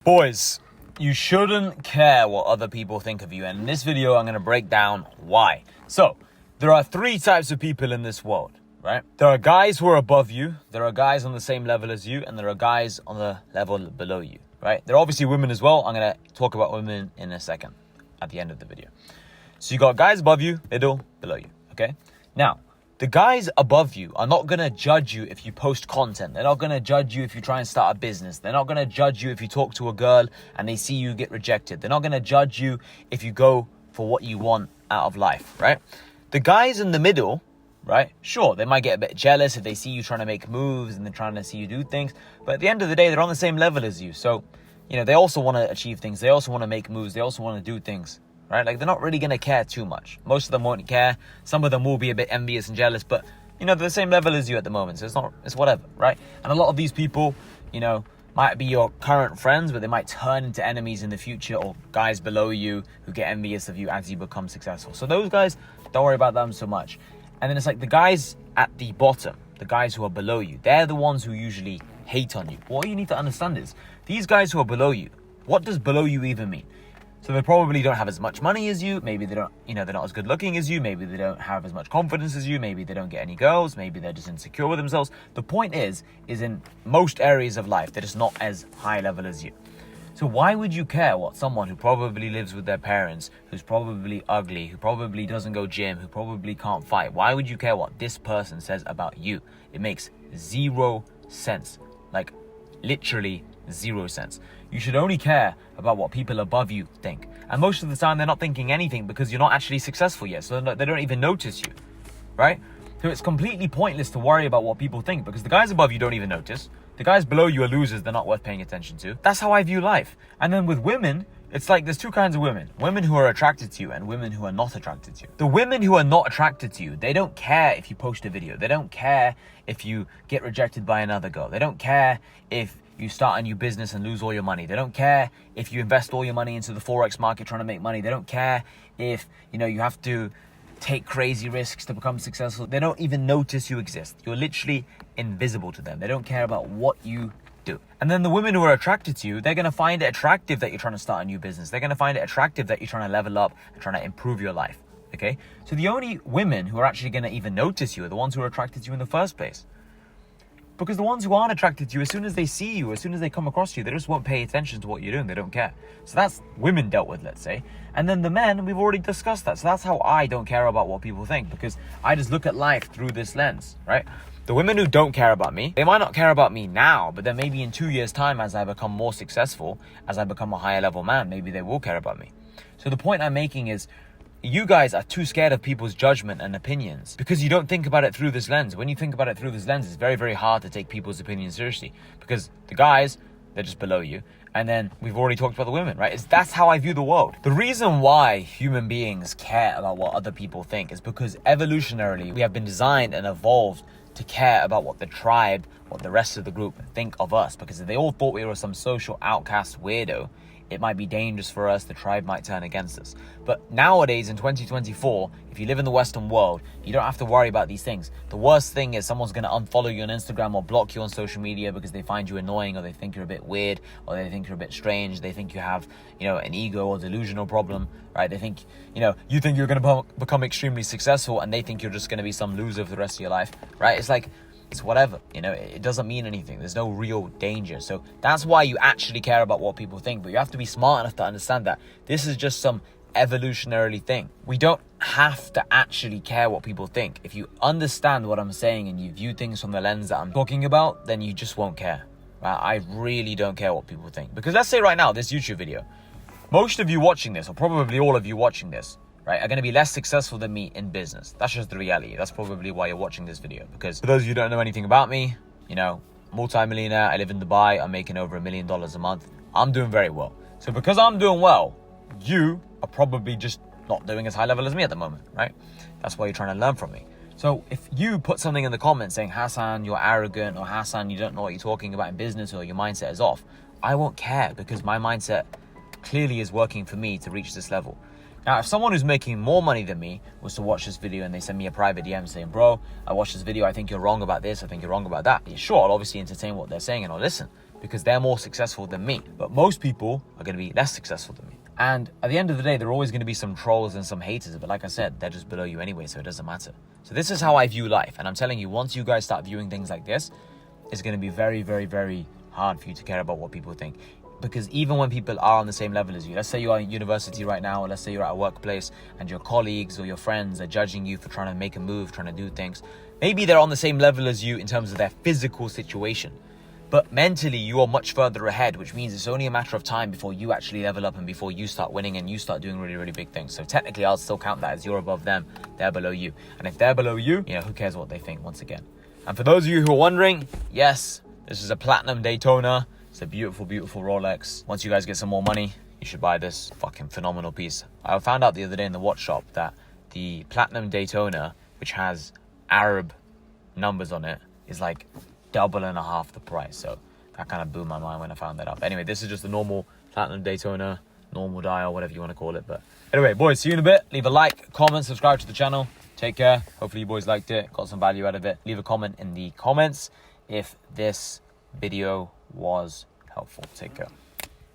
Boys, you shouldn't care what other people think of you, and in this video I'm going to break down why. So, there are three types of people in this world, right? There are guys who are above you, there are guys on the same level as you, and there are guys on the level below you, right? There are obviously women as well. I'm going to talk about women in a second at the end of the video. So you got guys above you, middle, below you, okay? Now, the guys above you are not going to judge you if you post content. They're not going to judge you if you try and start a business. They're not going to judge you if you talk to a girl and they see you get rejected. They're not going to judge you if you go for what you want out of life, right? The guys in the middle, right? Sure, they might get a bit jealous if they see you trying to make moves and they're trying to see you do things. But at the end of the day, they're on the same level as you. So, they also want to achieve things. They also want to make moves. They also want to do things. Right? Like, they're not really going to care too much. Most of them won't care. Some of them will be a bit envious and jealous, but, they're the same level as you at the moment. So it's whatever, right? And a lot of these people, might be your current friends, but they might turn into enemies in the future, or guys below you who get envious of you as you become successful. So those guys, don't worry about them so much. And then it's like the guys at the bottom, the guys who are below you, they're the ones who usually hate on you. What you need to understand is, these guys who are below you, what does below you even mean? So they probably don't have as much money as you. Maybe they don't, they're not as good looking as you. Maybe they don't have as much confidence as you. Maybe they don't get any girls. Maybe they're just insecure with themselves. The point is in most areas of life, they're just not as high level as you. So why would you care what someone who probably lives with their parents, who's probably ugly, who probably doesn't go gym, who probably can't fight? Why would you care what this person says about you? It makes zero sense. Like, literally zero sense. You should only care about what people above you think. And most of the time, they're not thinking anything because you're not actually successful yet. So they don't even notice you, right? So it's completely pointless to worry about what people think because the guys above you don't even notice. The guys below you are losers. They're not worth paying attention to. That's how I view life. And then with women, it's like there's two kinds of women. Women who are attracted to you and women who are not attracted to you. The women who are not attracted to you, they don't care if you post a video. They don't care if you get rejected by another girl. They don't care if you start a new business and lose all your money. They don't care if you invest all your money into the Forex market trying to make money. They don't care if, you have to take crazy risks to become successful. They don't even notice you exist. You're literally invisible to them. They don't care about what you do. And then the women who are attracted to you, they're going to find it attractive that you're trying to start a new business. They're going to find it attractive that you're trying to level up and trying to improve your life. Okay? So the only women who are actually going to even notice you are the ones who are attracted to you in the first place. Because the ones who aren't attracted to you, as soon as they see you, as soon as they come across you, they just won't pay attention to what you're doing. They don't care. So that's women dealt with, let's say. And then the men, we've already discussed that. So that's how I don't care about what people think, because I just look at life through this lens, right? The women who don't care about me, they might not care about me now, but then maybe in 2 years' time, as I become more successful, as I become a higher level man, maybe they will care about me. So the point I'm making is, you guys are too scared of people's judgment and opinions because you don't think about it through this lens. When you think about it through this lens, it's very, very hard to take people's opinions seriously because the guys, they're just below you. And then we've already talked about the women, right? That's how I view the world. The reason why human beings care about what other people think is because evolutionarily, we have been designed and evolved to care about what the tribe, what the rest of the group think of us. Because if they all thought we were some social outcast weirdo, it might be dangerous for us, the tribe might turn against us. But nowadays, in 2024, if you live in the Western world, you don't have to worry about these things. The worst thing is someone's going to unfollow you on Instagram or block you on social media because they find you annoying or they think you're a bit weird or they think you're a bit strange. They think you have, an ego or delusional problem, right? They think, you think you're going to become extremely successful and they think you're just going to be some loser for the rest of your life, right? It's whatever, it doesn't mean anything. There's no real danger. So that's why you actually care about what people think. But you have to be smart enough to understand that this is just some evolutionarily thing. We don't have to actually care what people think. If you understand what I'm saying and you view things from the lens that I'm talking about, then you just won't care. Right? I really don't care what people think. Because let's say right now, this YouTube video, most of you watching this, or probably all of you watching this, right, are going to be less successful than me in business. That's just the reality. That's probably why you're watching this video. Because for those of you who don't know anything about me, multi-millionaire, I live in Dubai, I'm making over $1 million a month. I'm doing very well. So because I'm doing well, you are probably just not doing as high level as me at the moment, right? That's why you're trying to learn from me. So if you put something in the comments saying, Hassan, you're arrogant, or Hassan, you don't know what you're talking about in business, or your mindset is off, I won't care because my mindset clearly is working for me to reach this level. Now, if someone who's making more money than me was to watch this video and they send me a private DM saying, bro, I watched this video, I think you're wrong about this, I think you're wrong about that. Yeah, sure, I'll obviously entertain what they're saying and I'll listen because they're more successful than me. But most people are going to be less successful than me. And at the end of the day, there are always going to be some trolls and some haters. But like I said, they're just below you anyway, so it doesn't matter. So this is how I view life. And I'm telling you, once you guys start viewing things like this, it's going to be very, very, very hard for you to care about what people think. Because even when people are on the same level as you, let's say you are in university right now, or let's say you're at a workplace and your colleagues or your friends are judging you for trying to make a move, trying to do things. Maybe they're on the same level as you in terms of their physical situation. But mentally, you are much further ahead, which means it's only a matter of time before you actually level up and before you start winning and you start doing really, really big things. So technically, I'll still count that as you're above them, they're below you. And if they're below you, who cares what they think once again. And for those of you who are wondering, yes, this is a Platinum Daytona. It's a beautiful, beautiful Rolex. Once you guys get some more money, you should buy this fucking phenomenal piece. I found out the other day in the watch shop that the Platinum Daytona, which has Arab numbers on it, is like double and a half the price. So that kind of blew my mind when I found that out. But anyway, this is just a normal Platinum Daytona, normal dial, whatever you want to call it. But anyway, boys, see you in a bit. Leave a like, comment, subscribe to the channel. Take care. Hopefully you boys liked it, got some value out of it. Leave a comment in the comments if this video was helpful. Take care.